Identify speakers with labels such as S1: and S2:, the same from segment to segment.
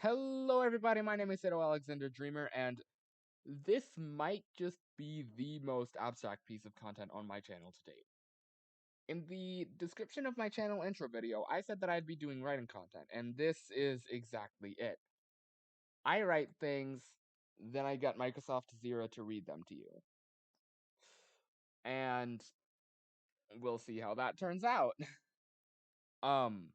S1: Hello, everybody. My name is Sado Alexander Dreamer, and this might just be the most abstract piece of content on my channel to date. In the description of my channel intro video, I said that I'd be doing writing content, and this is exactly it. I write things, then I get Microsoft Zero to read them to you. And we'll see how that turns out. um,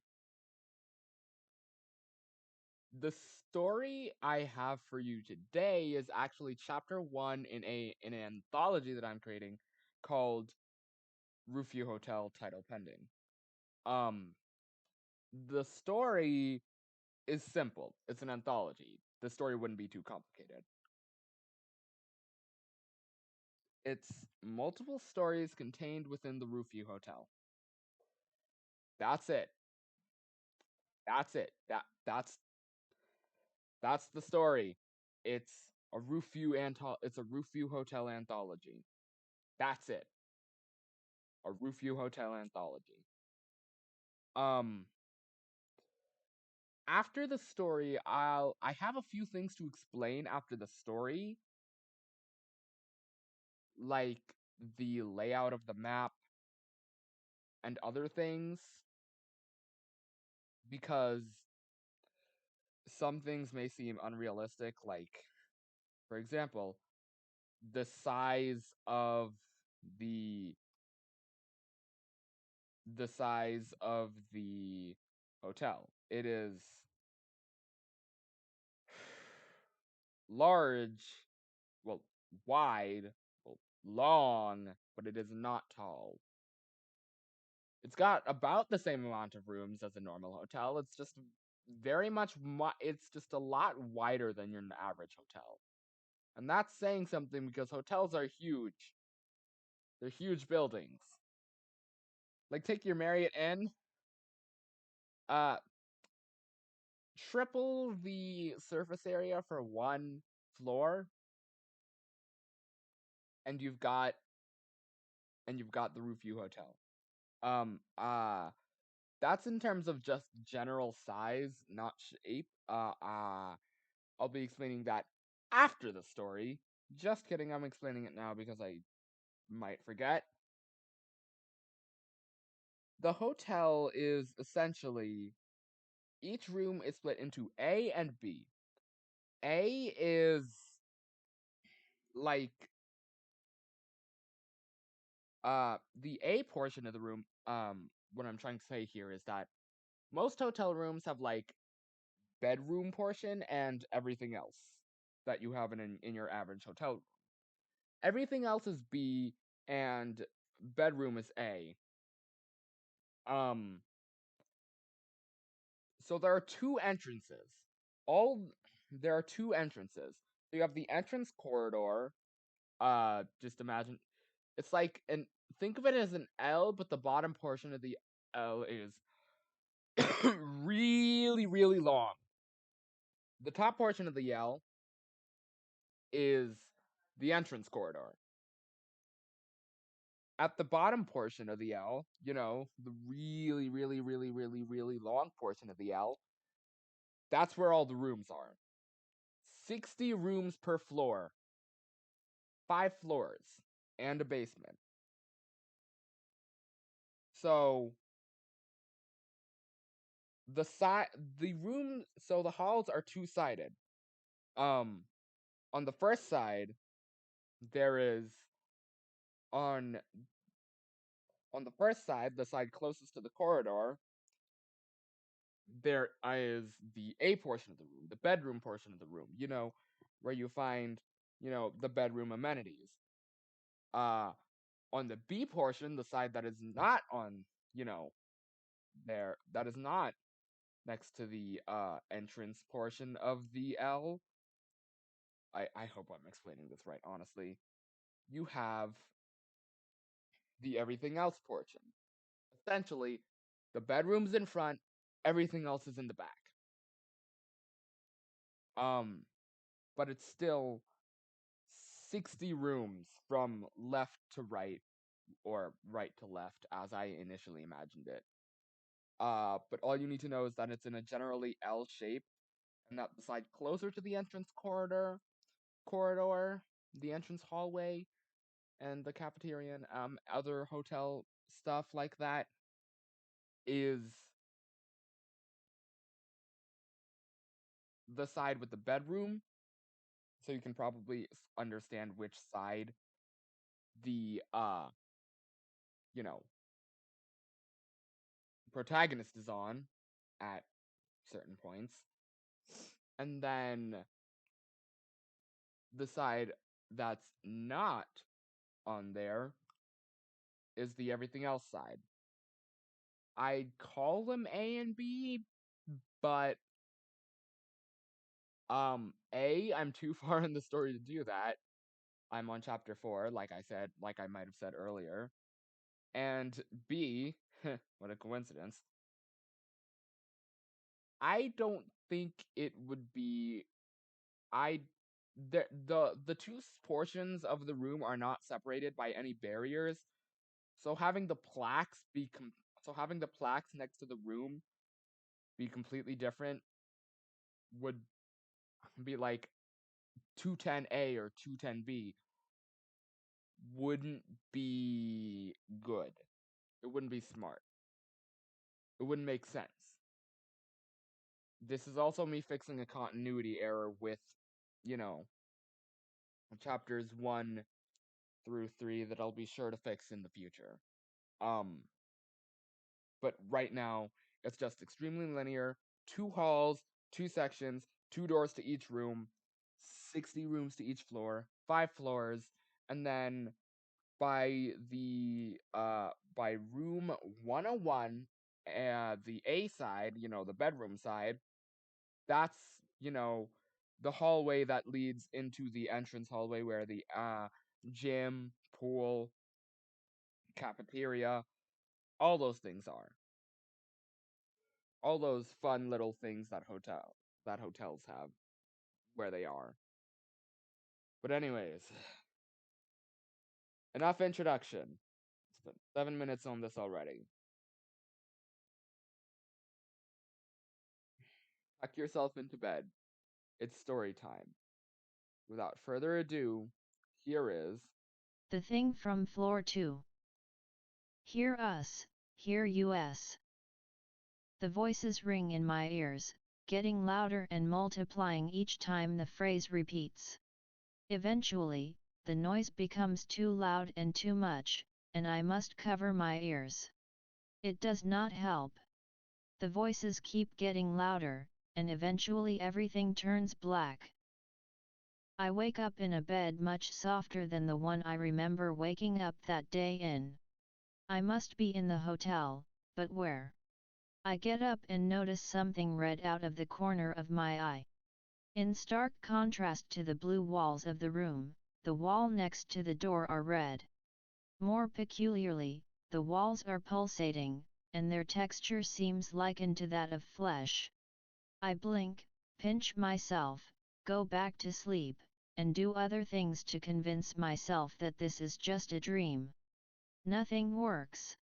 S1: the story I have for you today is actually chapter 1 in an anthology that I'm creating called Rufio Hotel, title pending. Um the story is simple. It's an anthology. The story wouldn't be too complicated. It's multiple stories contained within the Rufio Hotel. That's it. That's it. That's the story. It's it's a Rufio Hotel anthology. That's it. A Rufio Hotel anthology. Um, After the story, I have a few things to explain after the story, like the layout of the map and other things, because some things may seem unrealistic, like, for example, the size of the the size of the hotel. It is large, well, wide, well, long, but it is not tall. It's got about the same amount of rooms as a normal hotel. It's just it's just a lot wider than your average hotel. And that's saying something because hotels are huge. They're huge buildings. Like, take your Marriott Inn. Uh, Triple the surface area for one floor, and you've got the Rufio Hotel. Um, uh, that's in terms of just general size, not shape. I'll be explaining that after the story. Just kidding, I'm explaining it now because I might forget. The hotel is essentially, each room is split into A and B. A is like the A portion of the room. What I'm trying to say here is that most hotel rooms have like bedroom portion and everything else that you have in your average hotel room. Everything else is B and bedroom is A. Um so there are two entrances. All There are two entrances. So you have the entrance corridor. Just imagine it's like an think of it as an L, but the bottom portion of the L is really, really long. The top portion of the L is the entrance corridor. At the bottom portion of the L, the really, really, really, really, really long portion of the L, that's where all the rooms are. 60 rooms per floor, 5 floors, and a basement. So the side the room so the halls are two-sided. Um on the first side, there is on on the first side, the side closest to the corridor, there is the A portion of the room, the bedroom portion of the room, where you find, the bedroom amenities. Uh, on the B portion, the side that is not on, that is not next to the entrance portion of the L. I hope I'm explaining this right, honestly. You have the everything else portion. Essentially, the bedroom's in front, everything else is in the back. Um, but it's still 60 rooms from left to right, or right to left, as I initially imagined it. But all you need to know is that it's in a generally L shape, and up the side closer to the entrance the entrance hallway, and the cafeteria and other hotel stuff like that is the side with the bedroom. So you can probably understand which side the you know, protagonist is on at certain points. And then the side that's not on there is the everything else side. I call them A and B, but A, I'm too far in the story to do that. I'm on chapter 4, like I might have said earlier. And B, what a coincidence. I don't think it would be I the two portions of the room are not separated by any barriers. So having the plaques next to the room be completely different would be like 210A or 210B wouldn't be good. It wouldn't be smart. It wouldn't make sense. This is also me fixing a continuity error with, you know, chapters 1 through 3 that I'll be sure to fix in the future. But right now, it's just extremely linear. 2 halls, 2 sections, 2 doors to each room, 60 rooms to each floor, 5 floors, and then by room 101, the A side, the bedroom side, that's, the hallway that leads into the entrance hallway where the gym, pool, cafeteria, all those things are. All those fun little things that hotels have where they are. But anyways, enough introduction. Spent 7 minutes on this already. Tuck yourself into bed. It's story time. Without further ado, here is
S2: The Thing from Floor 2. Hear us, hear us. The voices ring in my ears, getting louder and multiplying each time the phrase repeats. Eventually, the noise becomes too loud and too much, and I must cover my ears. It does not help. The voices keep getting louder, and eventually everything turns black. I wake up in a bed much softer than the one I remember waking up that day in. I must be in the hotel, but where? I get up and notice something red out of the corner of my eye. In stark contrast to the blue walls of the room, the wall next to the door are red. More peculiarly, the walls are pulsating, and their texture seems likened to that of flesh. I blink, pinch myself, go back to sleep, and do other things to convince myself that this is just a dream. Nothing works.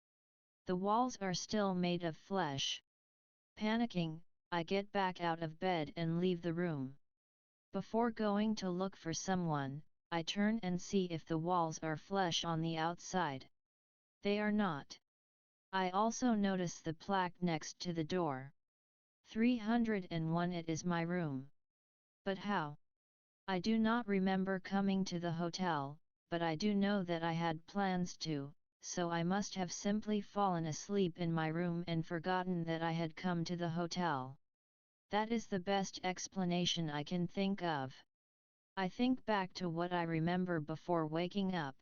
S2: The walls are still made of flesh. Panicking, I get back out of bed and leave the room. Before going to look for someone, I turn and see if the walls are flesh on the outside. They are not. I also notice the plaque next to the door. 301. It is my room. But how? I do not remember coming to the hotel, but I do know that I had plans to, so I must have simply fallen asleep in my room and forgotten that I had come to the hotel. That is the best explanation I can think of. I think back to what I remember before waking up.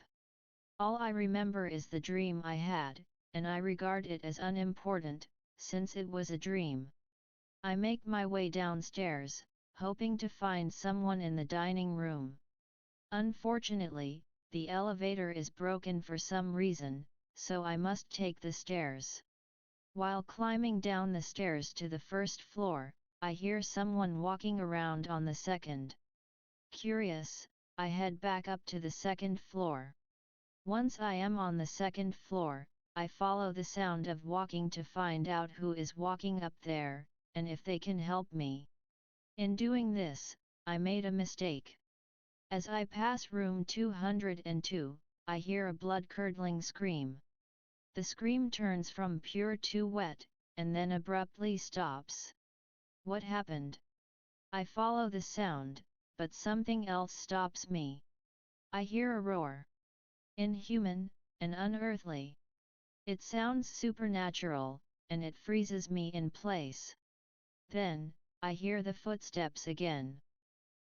S2: All I remember is the dream I had, and I regard it as unimportant, since it was a dream. I make my way downstairs, hoping to find someone in the dining room. Unfortunately, the elevator is broken for some reason, so I must take the stairs. While climbing down the stairs to the first floor, I hear someone walking around on the second. Curious, I head back up to the second floor. Once I am on the second floor, I follow the sound of walking to find out who is walking up there, and if they can help me. In doing this, I made a mistake. As I pass room 202, I hear a blood-curdling scream. The scream turns from pure to wet, and then abruptly stops. What happened? I follow the sound, but something else stops me. I hear a roar. Inhuman, and unearthly. It sounds supernatural, and it freezes me in place. Then, I hear the footsteps again.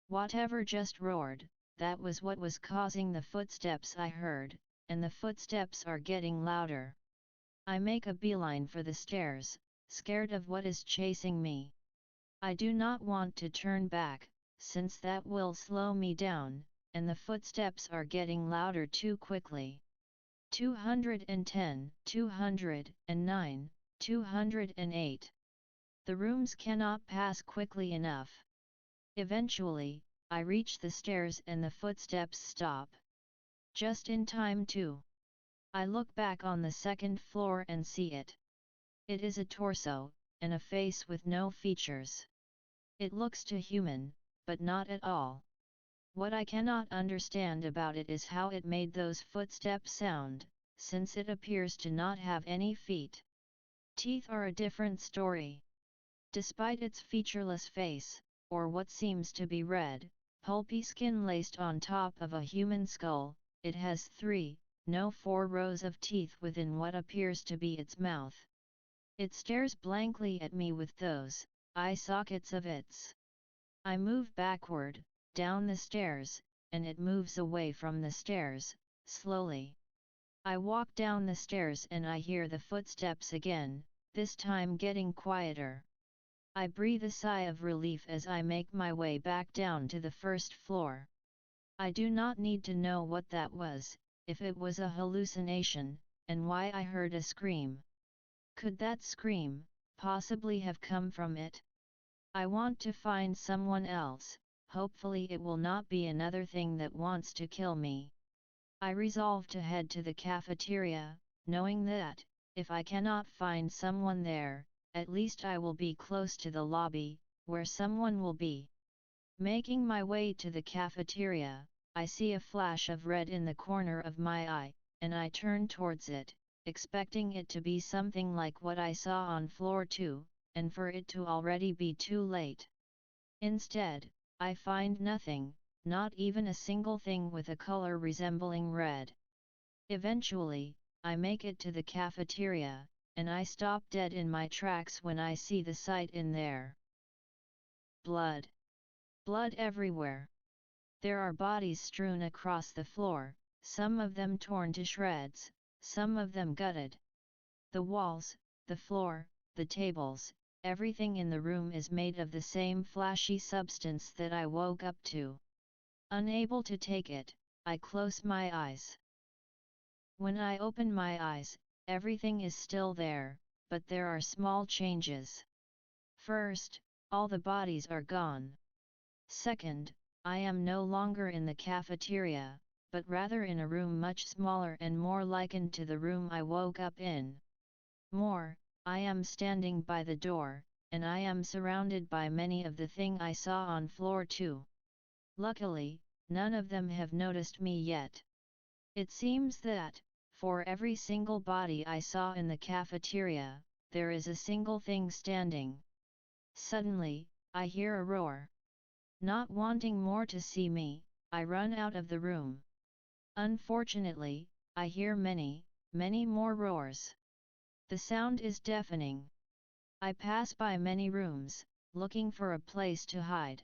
S2: Whatever just roared, that was what was causing the footsteps I heard, and the footsteps are getting louder. I make a beeline for the stairs, scared of what is chasing me. I do not want to turn back, since that will slow me down, and the footsteps are getting louder too quickly. 210, 209, 208. The rooms cannot pass quickly enough. Eventually, I reach the stairs and the footsteps stop. Just in time too. I look back on the second floor and see it. It is a torso, and a face with no features. It looks too human, but not at all. What I cannot understand about it is how it made those footsteps sound, since it appears to not have any feet. Teeth are a different story. Despite its featureless face, or what seems to be red, pulpy skin laced on top of a human skull, it has 3, no 4 rows of teeth within what appears to be its mouth. It stares blankly at me with those eye sockets of its. I move backward, down the stairs, and it moves away from the stairs, slowly. I walk down the stairs and I hear the footsteps again, this time getting quieter. I breathe a sigh of relief as I make my way back down to the first floor. I do not need to know what that was, if it was a hallucination, and why I heard a scream. Could that scream possibly have come from it? I want to find someone else, hopefully it will not be another thing that wants to kill me. I resolve to head to the cafeteria, knowing that, if I cannot find someone there, at least I will be close to the lobby, where someone will be. Making my way to the cafeteria, I see a flash of red in the corner of my eye, and I turn towards it, expecting it to be something like what I saw on floor 2, and for it to already be too late. Instead, I find nothing, not even a single thing with a color resembling red. Eventually, I make it to the cafeteria, and I stop dead in my tracks when I see the sight in there. Blood. Blood everywhere. There are bodies strewn across the floor, some of them torn to shreds, some of them gutted. The walls, the floor, the tables, everything in the room is made of the same flashy substance that I woke up to. Unable to take it, I close my eyes. When I open my eyes, everything is still there, but there are small changes. First, all the bodies are gone. Second, I am no longer in the cafeteria, but rather in a room much smaller and more likened to the room I woke up in. More, I am standing by the door, and I am surrounded by many of the thing I saw on floor 2. Luckily, none of them have noticed me yet. It seems that, for every single body I saw in the cafeteria, there is a single thing standing. Suddenly, I hear a roar. Not wanting more to see me, I run out of the room. Unfortunately, I hear many, many more roars. The sound is deafening. I pass by many rooms, looking for a place to hide.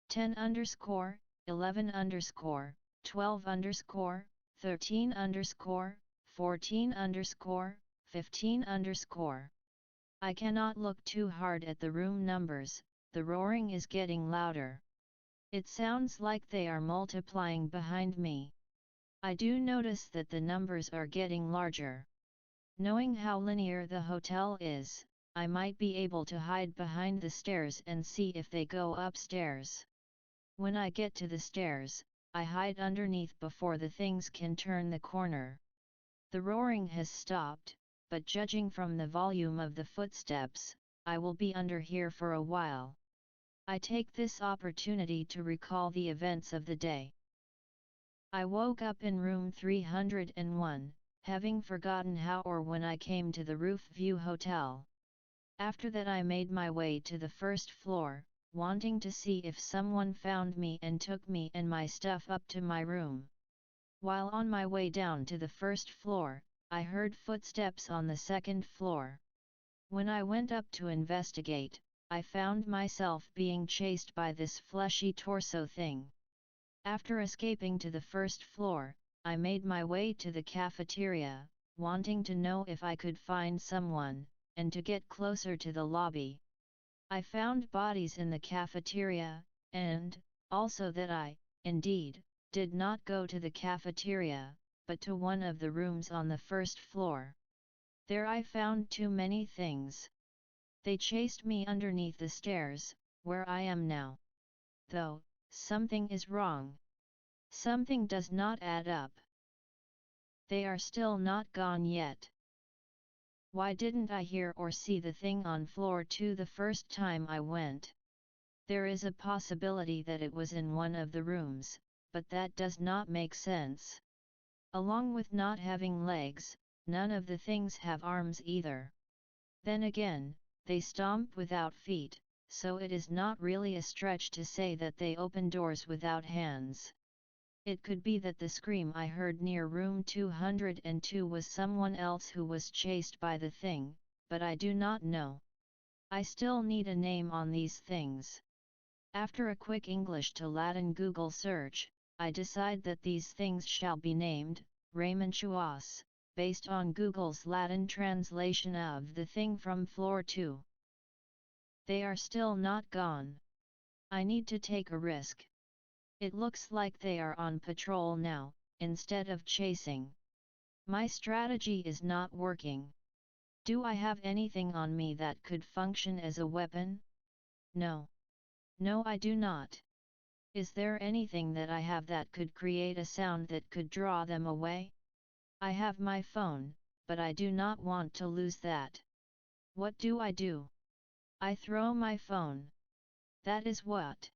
S2: 10 underscore, 11 underscore, 12 underscore, 13 underscore, 14 underscore, 15 underscore. I cannot look too hard at the room numbers, the roaring is getting louder. It sounds like they are multiplying behind me. I do notice that the numbers are getting larger. Knowing how linear the hotel is, I might be able to hide behind the stairs and see if they go upstairs. When I get to the stairs, I hide underneath before the things can turn the corner. The roaring has stopped, but judging from the volume of the footsteps, I will be under here for a while. I take this opportunity to recall the events of the day. I woke up in room 301, having forgotten how or when I came to the Roof View Hotel. After that I made my way to the first floor, wanting to see if someone found me and took me and my stuff up to my room. While on my way down to the first floor, I heard footsteps on the second floor. When I went up to investigate, I found myself being chased by this fleshy torso thing. After escaping to the first floor, I made my way to the cafeteria, wanting to know if I could find someone, and to get closer to the lobby. I found bodies in the cafeteria, and, also that I, indeed, did not go to the cafeteria, but to one of the rooms on the first floor. There I found too many things. They chased me underneath the stairs, where I am now. Though, something is wrong. Something does not add up. They are still not gone yet. Why didn't I hear or see the thing on floor 2 the first time I went? There is a possibility that it was in one of the rooms, but that does not make sense. Along with not having legs, none of the things have arms either. Then again, they stomp without feet, so it is not really a stretch to say that they open doors without hands. It could be that the scream I heard near room 202 was someone else who was chased by the thing, but I do not know. I still need a name on these things. After a quick English to Latin Google search, I decide that these things shall be named Raymanchuas, based on Google's Latin translation of the thing from floor 2. They are still not gone. I need to take a risk. It looks like they are on patrol now, instead of chasing. My strategy is not working. Do I have anything on me that could function as a weapon? No. No, I do not. Is there anything that I have that could create a sound that could draw them away? I have my phone, but I do not want to lose that. What do? I throw my phone. That is what.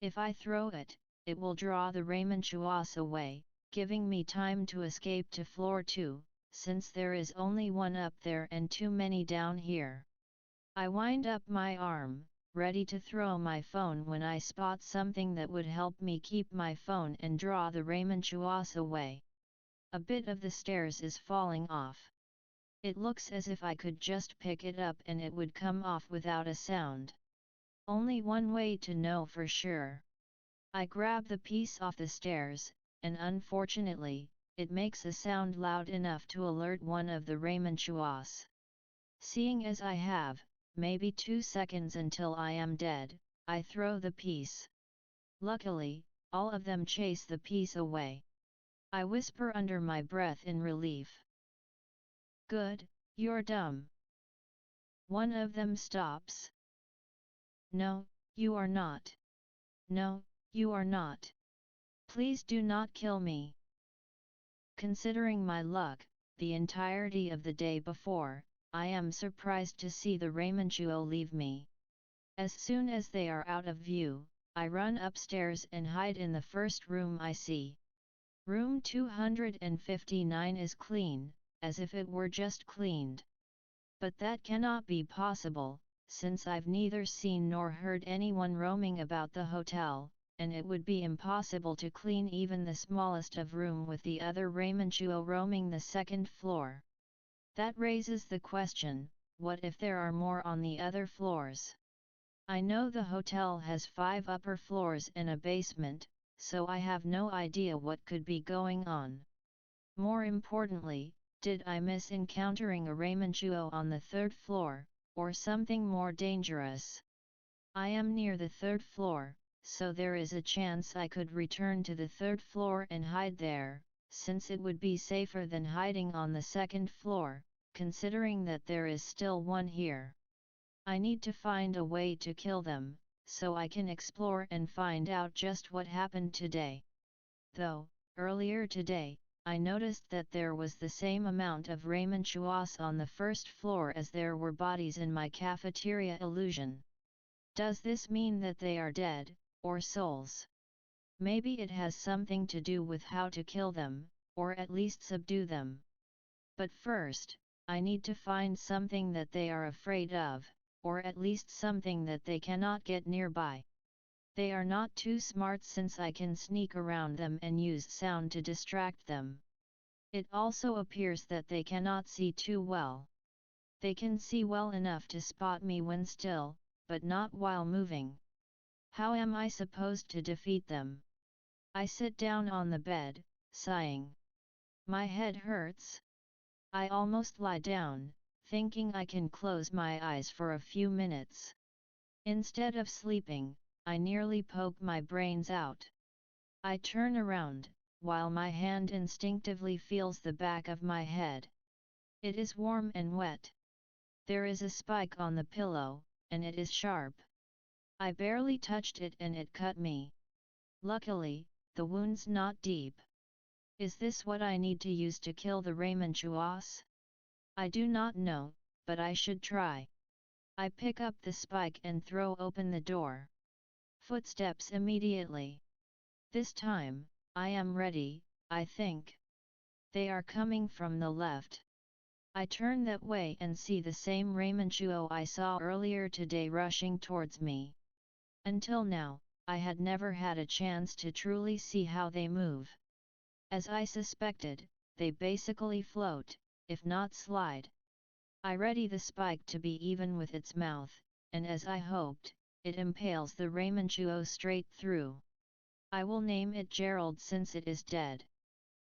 S2: If I throw it, it will draw the Raymanchuas away, giving me time to escape to floor 2, since there is only one up there and too many down here. I wind up my arm, ready to throw my phone when I spot something that would help me keep my phone and draw the Raymanchuas away. A bit of the stairs is falling off. It looks as if I could just pick it up and it would come off without a sound. Only one way to know for sure. I grab the piece off the stairs, and unfortunately, it makes a sound loud enough to alert one of the Raymanchuas. Seeing as I have, maybe 2 seconds until I am dead, I throw the piece. Luckily, all of them chase the piece away. I whisper under my breath in relief. Good, you're dumb. One of them stops. No, you are not. No, you are not. Please do not kill me. Considering my luck, the entirety of the day before, I am surprised to see the Raymanchuo leave me. As soon as they are out of view, I run upstairs and hide in the first room I see. Room 259 is clean, as if it were just cleaned. But that cannot be possible, since I've neither seen nor heard anyone roaming about the hotel, and it would be impossible to clean even the smallest of room with the other Raymanchuo roaming the second floor. That raises the question, what if there are more on the other floors? I know the hotel has 5 upper floors and a basement, so I have no idea what could be going on. More importantly, did I miss encountering a Raymanchuo on the 3rd floor, or something more dangerous? I am near the 3rd floor, so there is a chance I could return to the 3rd floor and hide there, since it would be safer than hiding on the 2nd floor, considering that there is still one here. I need to find a way to kill them, so I can explore and find out just what happened today. Though, earlier today, I noticed that there was the same amount of Raymanchuas on the 1st floor as there were bodies in my cafeteria illusion. Does this mean that they are dead, or souls? Maybe it has something to do with how to kill them, or at least subdue them. But first, I need to find something that they are afraid of, or at least something that they cannot get nearby. They are not too smart since I can sneak around them and use sound to distract them. It also appears that they cannot see too well. They can see well enough to spot me when still, but not while moving. How am I supposed to defeat them? I sit down on the bed, sighing. My head hurts. I almost lie down, thinking I can close my eyes for a few minutes. Instead of sleeping, I nearly poke my brains out. I turn around, while my hand instinctively feels the back of my head. It is warm and wet. There is a spike on the pillow, and it is sharp. I barely touched it and it cut me. Luckily, the wound's not deep. Is this what I need to use to kill the Raymanchuas? I do not know, but I should try. I pick up the spike and throw open the door. Footsteps immediately. This time, I am ready, I think. They are coming from the left. I turn that way and see the same Raymanchuo I saw earlier today rushing towards me. Until now, I had never had a chance to truly see how they move. As I suspected, they basically float, if not slide. I ready the spike to be even with its mouth, and as I hoped, it impales the Raymanchuo straight through. I will name it Gerald since it is dead.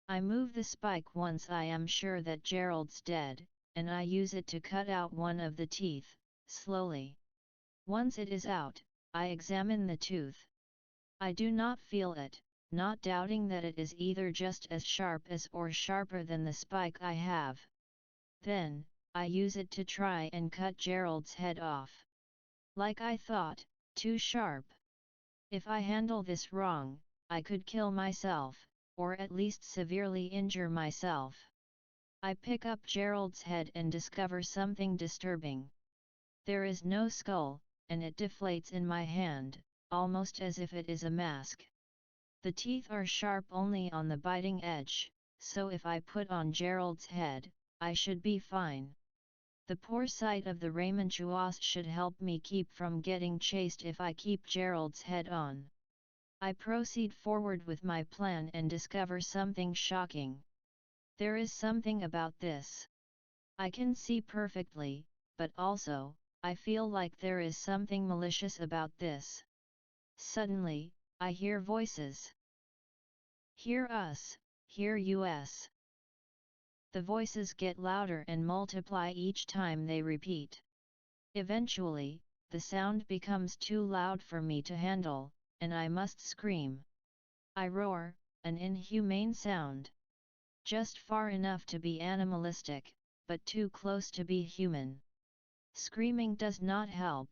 S2: I move the spike once I am sure that Gerald's dead, and I use it to cut out one of the teeth, slowly. Once it is out, I examine the tooth. I do not feel it, not doubting that it is either just as sharp as or sharper than the spike I have. Then, I use it to try and cut Gerald's head off. Like I thought, too sharp. If I handle this wrong, I could kill myself, or at least severely injure myself. I pick up Gerald's head and discover something disturbing. There is no skull, and it deflates in my hand, almost as if it is a mask. The teeth are sharp only on the biting edge, so if I put on Gerald's head, I should be fine. The poor sight of the Raymanchuas should help me keep from getting chased if I keep Gerald's head on. I proceed forward with my plan and discover something shocking. There is something about this. I can see perfectly, but also, I feel like there is something malicious about this. Suddenly, I hear voices. Hear us, hear us. The voices get louder and multiply each time they repeat. Eventually, the sound becomes too loud for me to handle, and I must scream. I roar, an inhumane sound. Just far enough to be animalistic, but too close to be human. Screaming does not help.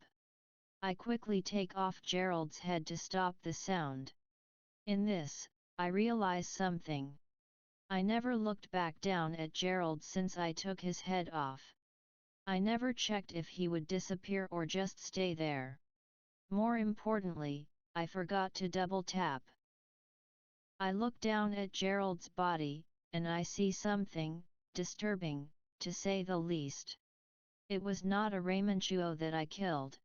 S2: I quickly take off Gerald's head to stop the sound. In this, I realize something. I never looked back down at Gerald since I took his head off. I never checked if he would disappear or just stay there. More importantly, I forgot to double tap. I look down at Gerald's body, and I see something disturbing, to say the least. It was not a Raymanchuo that I killed.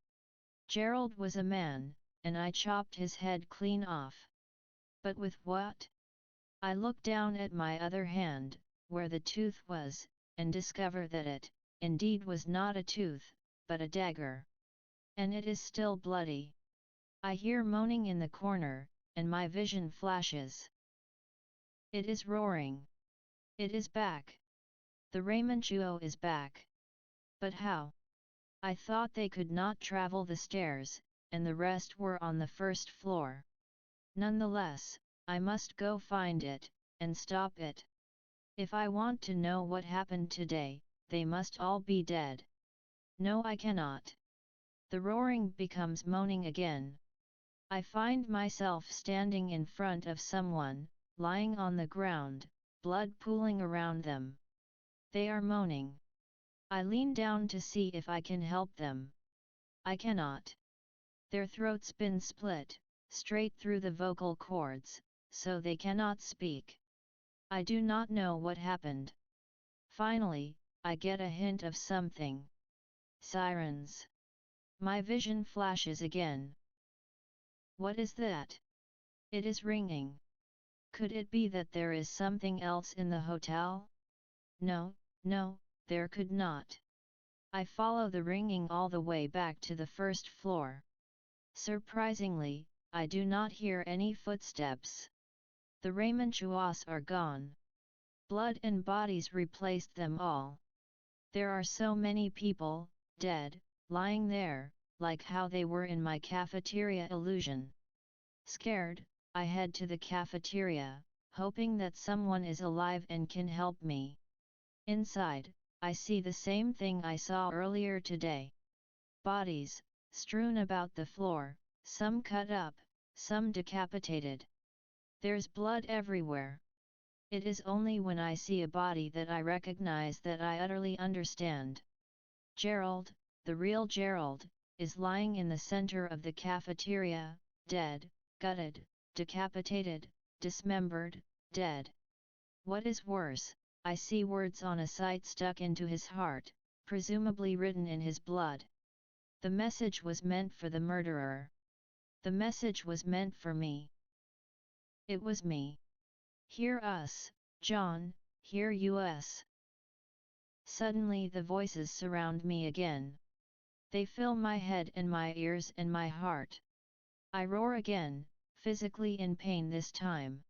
S2: Gerald was a man, and I chopped his head clean off. But with what? I look down at my other hand, where the tooth was, and discover that it, indeed was not a tooth, but a dagger. And it is still bloody. I hear moaning in the corner, and my vision flashes. It is roaring. It is back. The Raymanchuo is back. But how? I thought they could not travel the stairs, and the rest were on the first floor. Nonetheless, I must go find it, and stop it. If I want to know what happened today, they must all be dead. No, I cannot. The roaring becomes moaning again. I find myself standing in front of someone, lying on the ground, blood pooling around them. They are moaning. I lean down to see if I can help them. I cannot. Their throats been split, straight through the vocal cords, so they cannot speak. I do not know what happened. Finally, I get a hint of something. Sirens. My vision flashes again. What is that? It is ringing. Could it be that there is something else in the hotel? No, no, there could not. I follow the ringing all the way back to the first floor. Surprisingly, I do not hear any footsteps. The Raymanchuas are gone. Blood and bodies replaced them all. There are so many people, dead, lying there, like how they were in my cafeteria illusion. Scared, I head to the cafeteria, hoping that someone is alive and can help me. Inside, I see the same thing I saw earlier today. Bodies, strewn about the floor, some cut up, some decapitated. There's blood everywhere. It is only when I see a body that I recognize that I utterly understand. Gerald, the real Gerald, is lying in the center of the cafeteria, dead, gutted, decapitated, dismembered, dead. What is worse, I see words on a site stuck into his heart, presumably written in his blood. The message was meant for the murderer. The message was meant for me. It was me. Hear us, John, hear us. Suddenly the voices surround me again. They fill my head and my ears and my heart. I roar again, physically in pain this time.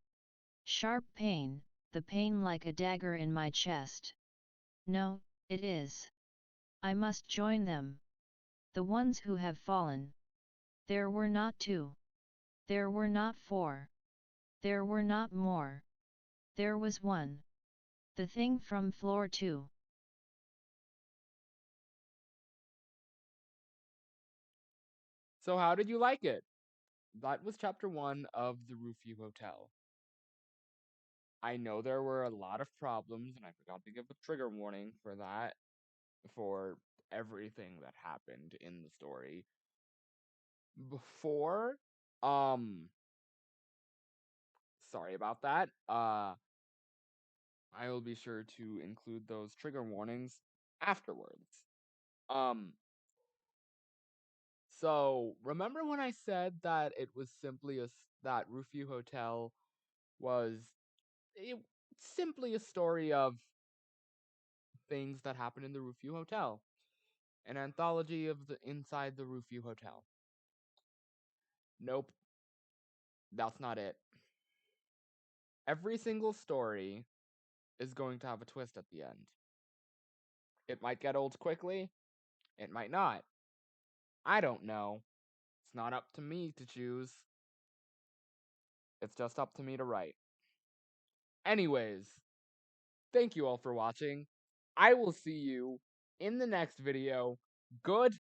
S2: Sharp pain, the pain like a dagger in my chest. No, it is. I must join them. The ones who have fallen. There were not two. There were not four. There were not more. There was one. The thing from floor 2.
S1: So how did you like it? That was chapter 1 of The Roofview Hotel. I know there were a lot of problems, and I forgot to give a trigger warning for that, for everything that happened in the story. Before, um, sorry about that. I will be sure to include those trigger warnings afterwards. Um, so remember when I said that it was simply that Roofview Hotel was it, simply a story of things that happened in the Roofview Hotel, an anthology of the inside the Roofview Hotel. Nope, that's not it. Every single story is going to have a twist at the end. It might get old quickly, it might not. I don't know. It's not up to me to choose. It's just up to me to write. Anyways, thank you all for watching. I will see you in the next video. Good